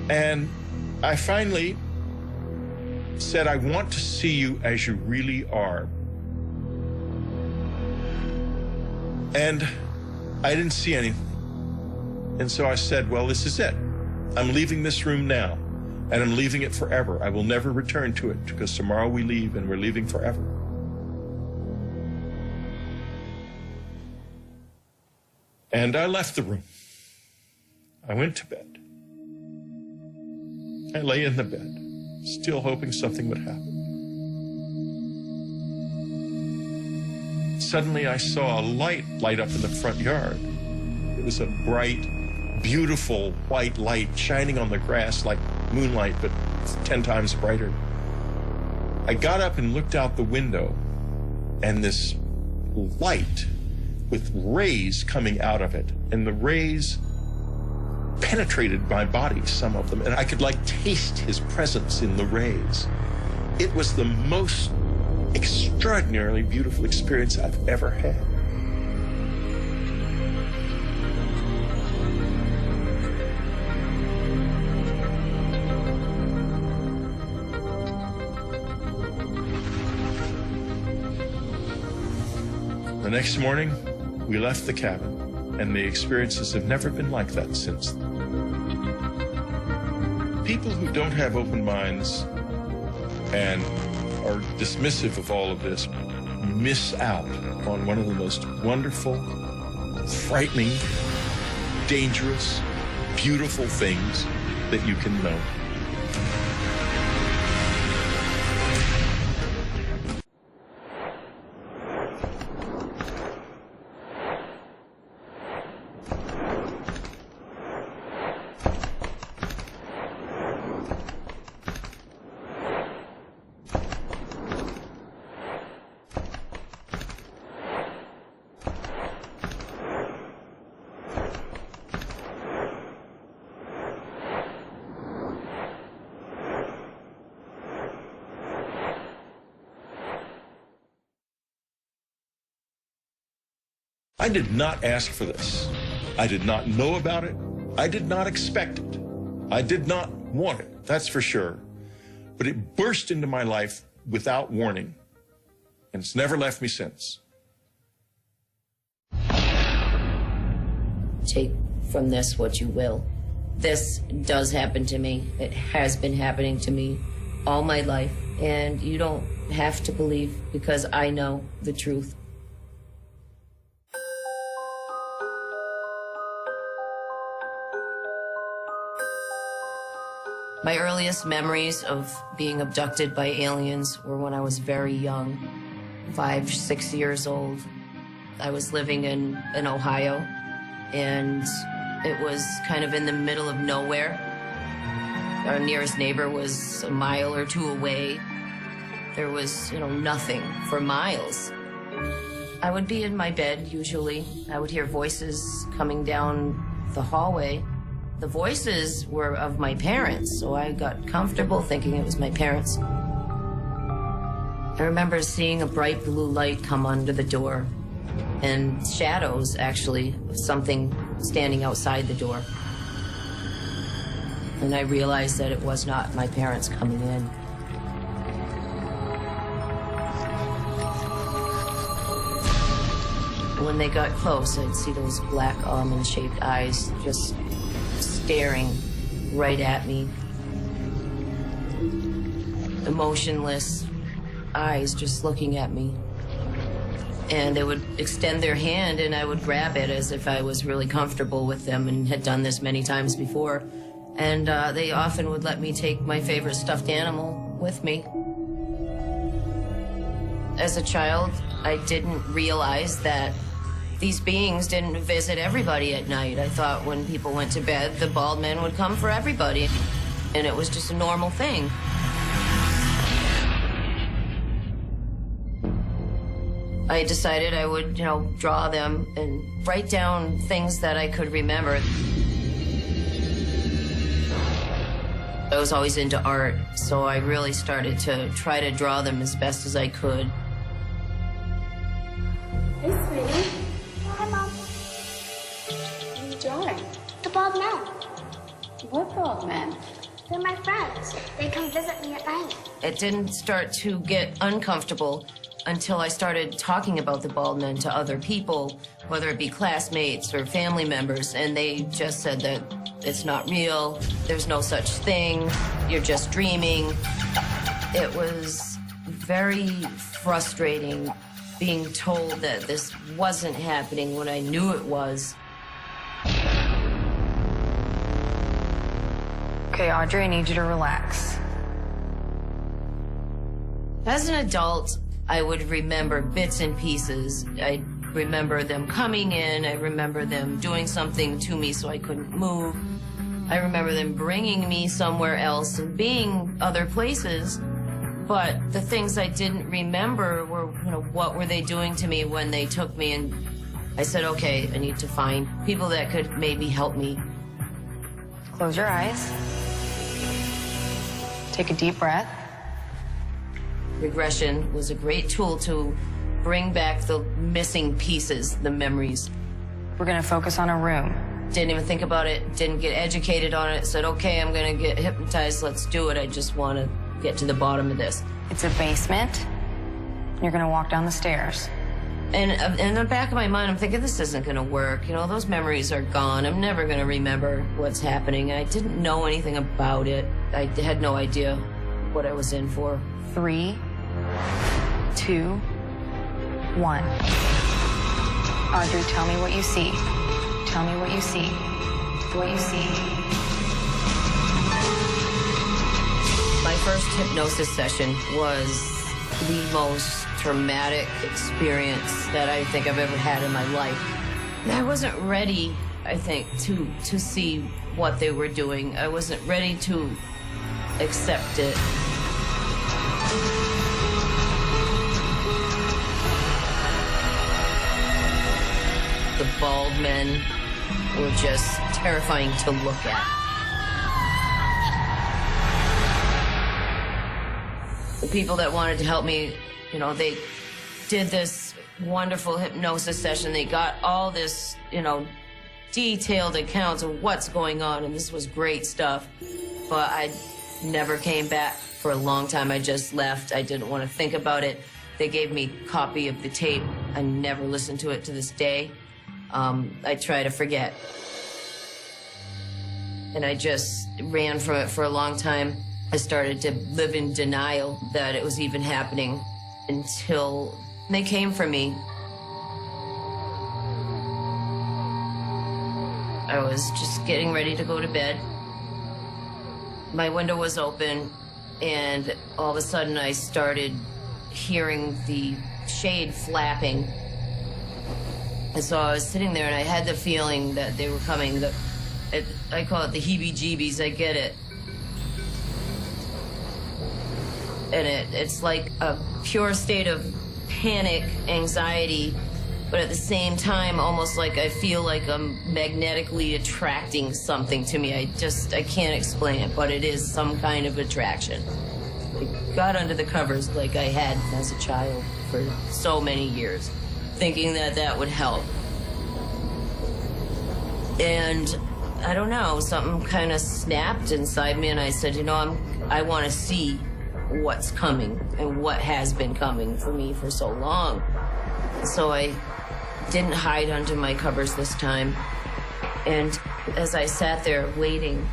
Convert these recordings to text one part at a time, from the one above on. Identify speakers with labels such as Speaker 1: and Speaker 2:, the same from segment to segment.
Speaker 1: And I finally said, I want to see you as you really are. And I didn't see anything. And so I said, well, this is it. I'm leaving this room now, and I'm leaving it forever. I will never return to it, because tomorrow we leave, and we're leaving forever. And I left the room. I went to bed. I lay in the bed, still hoping something would happen. Suddenly I saw a light light up in the front yard. It was a bright, beautiful white light shining on the grass like moonlight, but 10 times brighter. I got up and looked out the window, and this light with rays coming out of it, and the rays penetrated my body, some of them, and I could like taste his presence in the rays. It was the most extraordinarily beautiful experience I've ever had. The next morning, we left the cabin, and the experiences have never been like that since then. People who don't have open minds and are dismissive of all of this miss out on one of the most wonderful, frightening, dangerous, beautiful things that you can know. I did not ask for this. I did not know about it. I did not expect it. I did not want it, that's for sure. But it burst into my life without warning, and it's never left me since.
Speaker 2: Take from this what you will. This does happen to me. It has been happening to me all my life, and you don't have to believe, because I know the truth. My earliest memories of being abducted by aliens were when I was very young, 5, 6 years old. I was living in Ohio, and it was kind of in the middle of nowhere. Our nearest neighbor was a mile or two away. There was, nothing for miles. I would be in my bed, usually. I would hear voices coming down the hallway. The voices were of my parents, so I got comfortable thinking it was my parents. I remember seeing a bright blue light come under the door, and shadows, actually, of something standing outside the door. And I realized that it was not my parents coming in. When they got close, I'd see those black almond-shaped eyes just staring right at me. Emotionless eyes just looking at me. And they would extend their hand, and I would grab it as if I was really comfortable with them and had done this many times before. And they often would let me take my favorite stuffed animal with me. As a child, I didn't realize that these beings didn't visit everybody at night. I thought when people went to bed, the bald men would come for everybody, and it was just a normal thing. I decided I would, draw them and write down things that I could remember. I was always into art, so I really started to try to draw them as best as I could.
Speaker 3: Hey, sweetie. Hi, Mom. What are you drawing? The bald man. What bald men?
Speaker 4: They're my friends. They come visit me at night.
Speaker 2: It didn't start to get uncomfortable until I started talking about the bald men to other people, whether it be classmates or family members, and they just said that it's not real, there's no such thing, you're just dreaming. It was very frustrating being told that this wasn't happening when I knew it was.
Speaker 3: Okay, Audrey, I need you to relax.
Speaker 2: As an adult, I would remember bits and pieces. I remember them coming in. I remember them doing something to me so I couldn't move. I remember them bringing me somewhere else and being other places. But the things I didn't remember were, what were they doing to me when they took me? And I said, okay, I need to find people that could maybe help me.
Speaker 3: Close your eyes. Take a deep breath.
Speaker 2: Regression was a great tool to bring back the missing pieces, the memories.
Speaker 3: We're gonna focus on a room.
Speaker 2: Didn't even think about it, didn't get educated on it, said, okay, I'm gonna get hypnotized, let's do it. I just wanna get to the bottom of this.
Speaker 3: It's a basement. You're gonna walk down the stairs.
Speaker 2: And in the back of my mind, I'm thinking, this isn't gonna work. Those memories are gone. I'm never gonna remember what's happening. I didn't know anything about it. I had no idea what I was in for.
Speaker 3: 3, 2, 1. Audrey, tell me what you see. Tell me what you see. What you see.
Speaker 2: My first hypnosis session was the most traumatic experience that I think I've ever had in my life. I wasn't ready, I think, to see what they were doing. I wasn't ready to accept it. The bald men were just terrifying to look at. The people that wanted to help me, they did this wonderful hypnosis session. They got all this, detailed accounts of what's going on, and this was great stuff. But I never came back for a long time. I just left. I didn't want to think about it. They gave me a copy of the tape. I never listened to it to this day. I try to forget. And I just ran from it for a long time. I started to live in denial that it was even happening until they came for me. I was just getting ready to go to bed. My window was open, and all of a sudden I started hearing the shade flapping. And so I was sitting there, and I had the feeling that they were coming. I call it the heebie-jeebies. I get it. And it's like a pure state of panic, anxiety, but at the same time, almost like I feel like I'm magnetically attracting something to me. I can't explain it, but it is some kind of attraction. I got under the covers like I had as a child for so many years, thinking that would help. And I don't know, something kind of snapped inside me, and I said, I want to see what's coming and what has been coming for me for so long. So I didn't hide under my covers this time. And as I sat there waiting,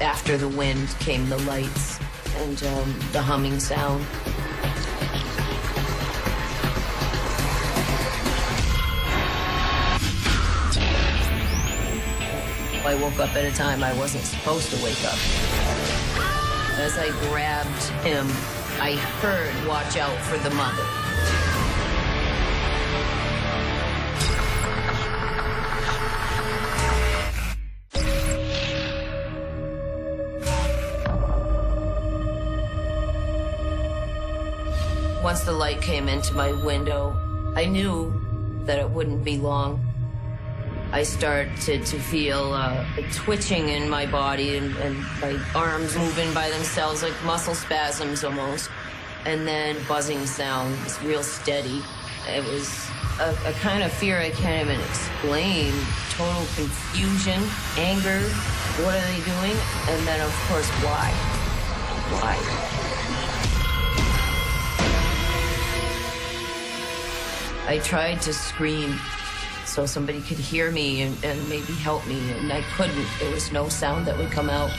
Speaker 2: after the wind came the lights and the humming sound. I woke up at a time I wasn't supposed to wake up. As I grabbed him, I heard, "Watch out for the mother." Once the light came into my window, I knew that it wouldn't be long. I started to feel a twitching in my body and my arms moving by themselves, like muscle spasms almost. And then buzzing sound, it's real steady. It was a kind of fear I can't even explain. Total confusion, anger. What are they doing? And then, of course, why? Why? I tried to scream so somebody could hear me and maybe help me, and I couldn't. There was no sound that would come out.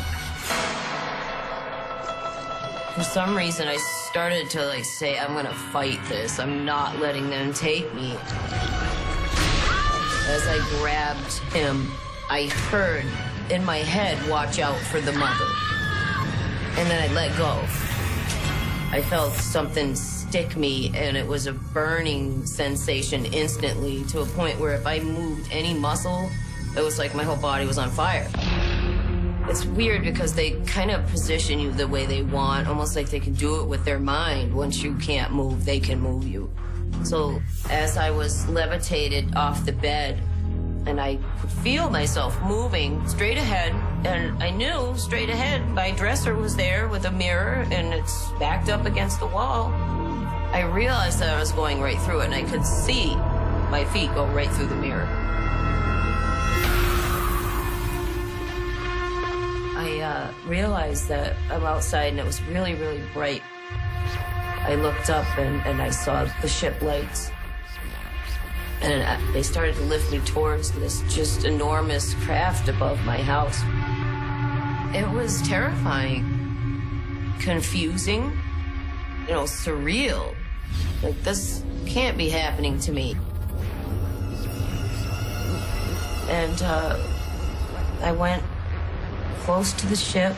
Speaker 2: For some reason, I started to like say, I'm gonna fight this. I'm not letting them take me. As I grabbed him, I heard in my head, watch out for the mother. And then I let go. I felt something stick me, and it was a burning sensation instantly, to a point where if I moved any muscle, it was like my whole body was on fire. It's weird because they kind of position you the way they want, almost like they can do it with their mind. Once you can't move, they can move you. So as I was levitated off the bed, and I could feel myself moving straight ahead, and I knew straight ahead my dresser was there with a mirror, and it's backed up against the wall. I realized that I was going right through it, and I could see my feet go right through the mirror. I realized that I'm outside, and it was really, really bright. I looked up, and I saw the ship lights. And they started to lift me towards this just enormous craft above my house. It was terrifying, confusing, surreal. Like, this can't be happening to me. And I went close to the ship.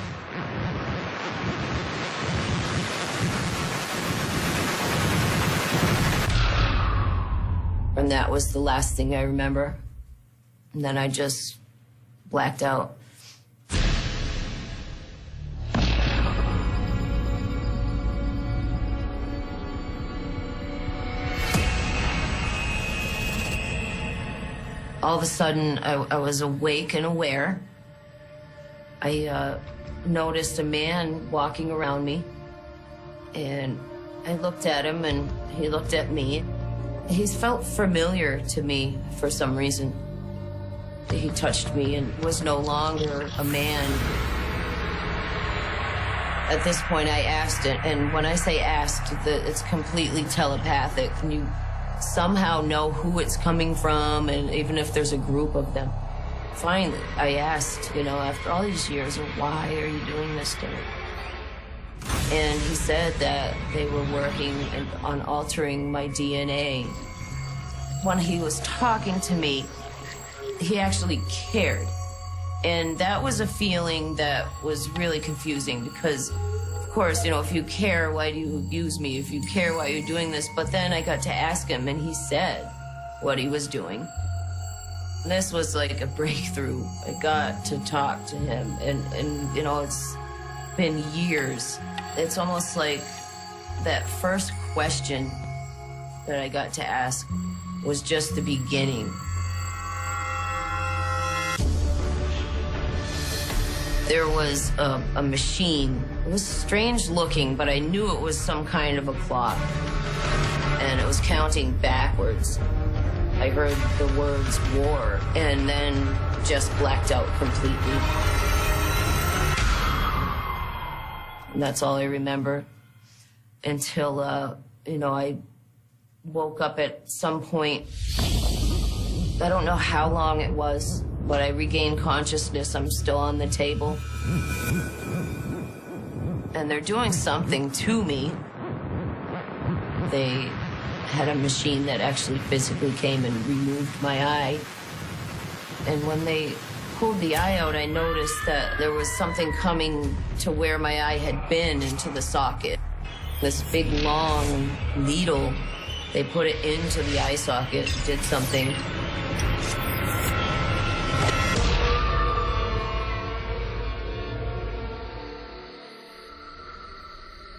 Speaker 2: And that was the last thing I remember. And then I just blacked out. All of a sudden, I was awake and aware. I noticed a man walking around me. And I looked at him, and he looked at me. He felt familiar to me for some reason. He touched me and was no longer a man. At this point, I asked it, and when I say asked, it's completely telepathic. And you somehow know who it's coming from, and even if there's a group of them. Finally, I asked, after all these years, why are you doing this to me? And he said that they were working on altering my DNA. When he was talking to me, he actually cared. And that was a feeling that was really confusing because, of course, if you care, why do you abuse me? If you care, why are you doing this? But then I got to ask him, and he said what he was doing. This was like a breakthrough. I got to talk to him, and it's been years. It's almost like that first question that I got to ask was just the beginning. There was a machine. It was strange looking, but I knew it was some kind of a clock. And it was counting backwards. I heard the words war, and then just blacked out completely. And that's all I remember until, I woke up at some point. I don't know how long it was, but I regained consciousness. I'm still on the table. And they're doing something to me. They had a machine that actually physically came and removed my eye. And when they pulled the eye out, I noticed that there was something coming to where my eye had been into the socket. This big, long needle, they put it into the eye socket, did something.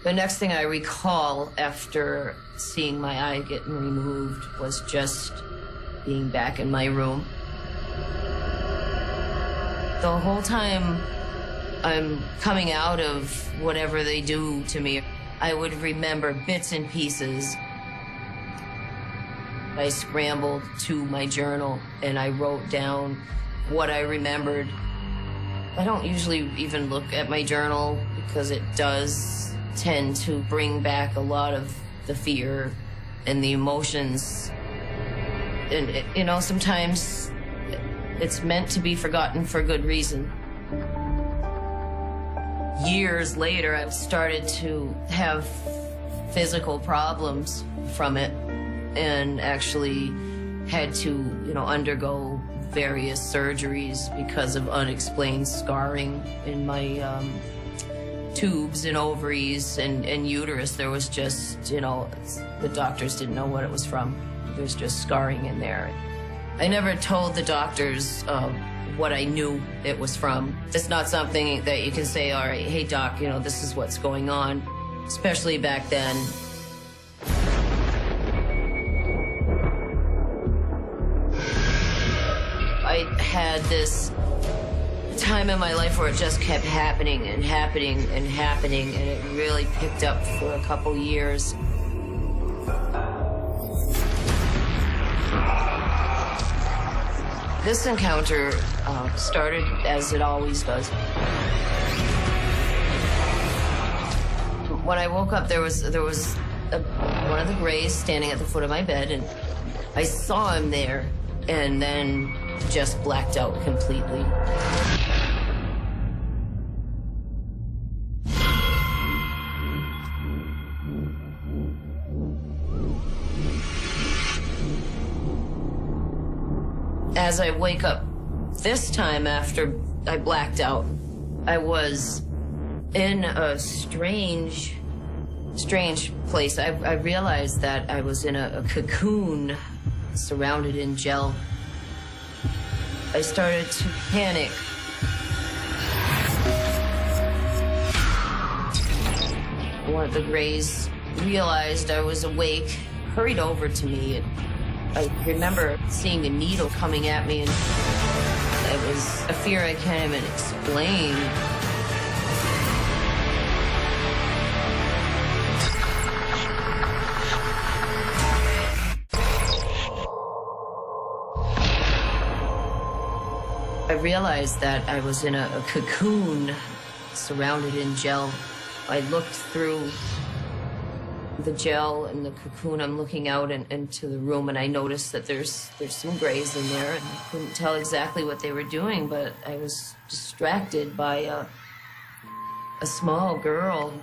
Speaker 2: The next thing I recall after seeing my eye getting removed was just being back in my room. The whole time I'm coming out of whatever they do to me, I would remember bits and pieces. I scrambled to my journal and I wrote down what I remembered. I don't usually even look at my journal because it does tend to bring back a lot of the fear and the emotions. And, you know, sometimes it's meant to be forgotten for good reason. Years later, I've started to have physical problems from it and actually had to, you know, undergo various surgeries because of unexplained scarring in my tubes and ovaries and uterus. There was just, you know, the doctors didn't know what it was from. There's just scarring in there. I never told the doctors what I knew it was from. It's not something that you can say, all right, hey doc, you know, this is what's going on, especially back then. I had this time in my life where it just kept happening and happening and happening, and it really picked up for a couple years. This encounter started as it always does. When I woke up, there was one of the Greys standing at the foot of my bed, and I saw him there, and then just blacked out completely. As I wake up this time after I blacked out, I was in a strange place. I realized that I was in a cocoon surrounded in gel. I started to panic. One of the Greys realized I was awake, hurried over to me. I remember seeing a needle coming at me, and it was a fear I can't even explain. I realized that I was in a cocoon surrounded in gel. I looked through the gel and the cocoon. I'm looking out into the room, and I noticed that there's some Greys in there, and I couldn't tell exactly what they were doing, but I was distracted by a small girl.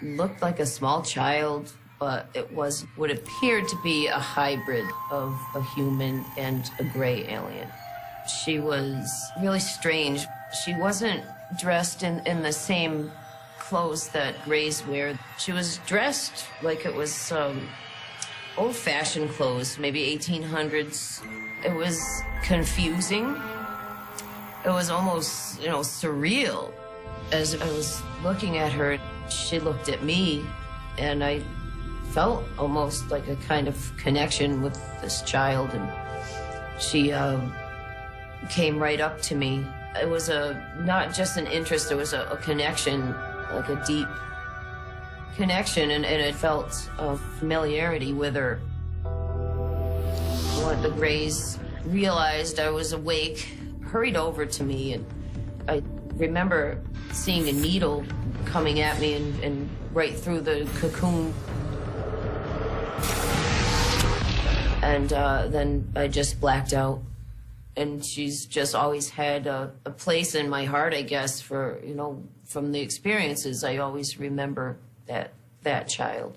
Speaker 2: Looked like a small child, but it was what appeared to be a hybrid of a human and a Grey alien. She was really strange. She wasn't dressed in the same clothes that Greys wear. She was dressed like it was old-fashioned clothes, maybe 1800s. It was confusing. It was almost, you know, surreal. As I was looking at her, she looked at me, and I felt almost like a kind of connection with this child, and she came right up to me. It was not just an interest, it was a connection, like a deep connection, and it felt a familiarity with her. One of the Greys realized I was awake, hurried over to me, and I remember seeing a needle coming at me and right through the cocoon. And then I just blacked out. And she's just always had a place in my heart, I guess, for, you know, from the experiences, I always remember that child.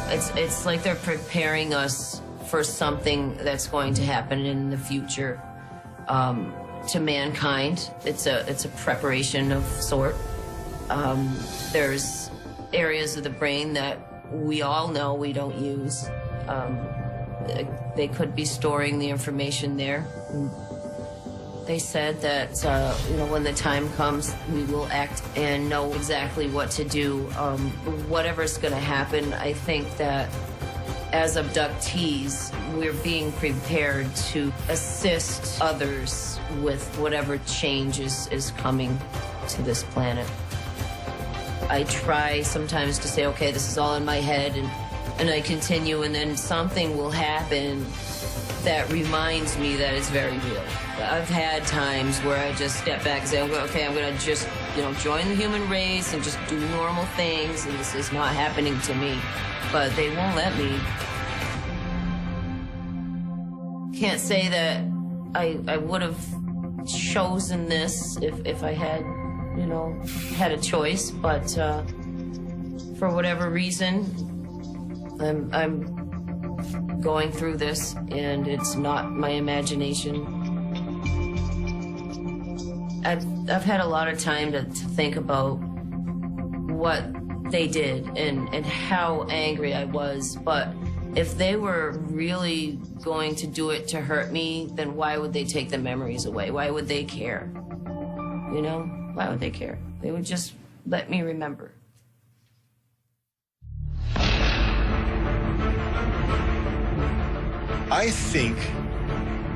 Speaker 2: It's like they're preparing us for something that's going to happen in the future to mankind. It's a preparation of sort. There's areas of the brain that we all know we don't use. They could be storing the information there. They said that, you know, when the time comes, we will act and know exactly what to do. Whatever's going to happen, I think that as abductees, we're being prepared to assist others with whatever change is coming to this planet. I try sometimes to say, okay, this is all in my head, and I continue, and then something will happen that reminds me that it's very real. I've had times where I just step back and say, okay, I'm gonna just, join the human race and just do normal things, and this is not happening to me. But they won't let me. Can't say that I would have chosen this if I had, had a choice, but for whatever reason, I'm going through this, and it's not my imagination. I've had a lot of time to think about what they did and how angry I was, but if they were really going to do it to hurt me, then why would they take the memories away? Why would they care? Why would they care? They would just let me remember.
Speaker 1: I think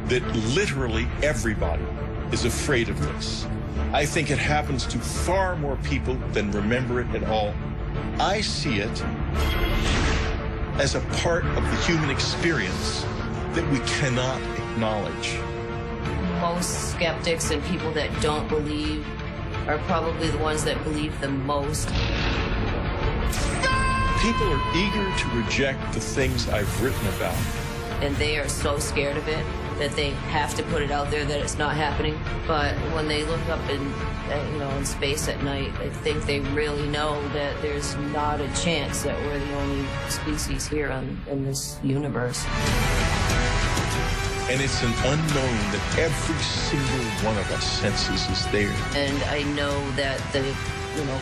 Speaker 1: that literally everybody is afraid of this. I think it happens to far more people than remember it at all. I see it as a part of the human experience that we cannot acknowledge.
Speaker 2: Most skeptics and people that don't believe are probably the ones that believe the most.
Speaker 1: People are eager to reject the things I've written about.
Speaker 2: And they are so scared of it that they have to put it out there that it's not happening. But when they look up in space at night, I think they really know that there's not a chance that we're the only species here in this universe.
Speaker 1: And it's an unknown that every single one of us senses is there.
Speaker 2: And I know that the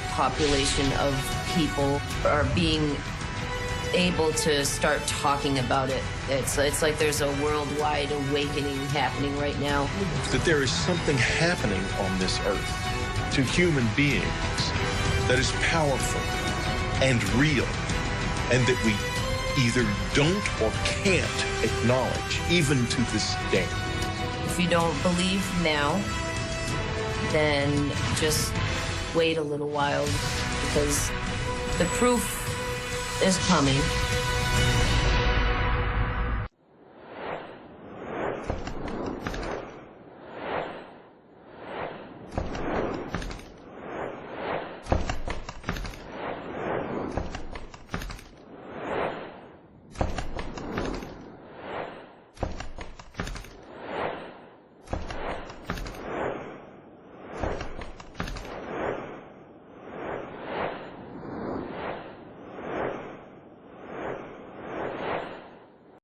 Speaker 2: population of people are being able to start talking about it. It's like there's a worldwide awakening happening right now.
Speaker 1: That there is something happening on this earth to human beings that is powerful and real, and that we either don't or can't acknowledge, even to this day.
Speaker 2: If you don't believe now, then just wait a little while, because the proof is coming.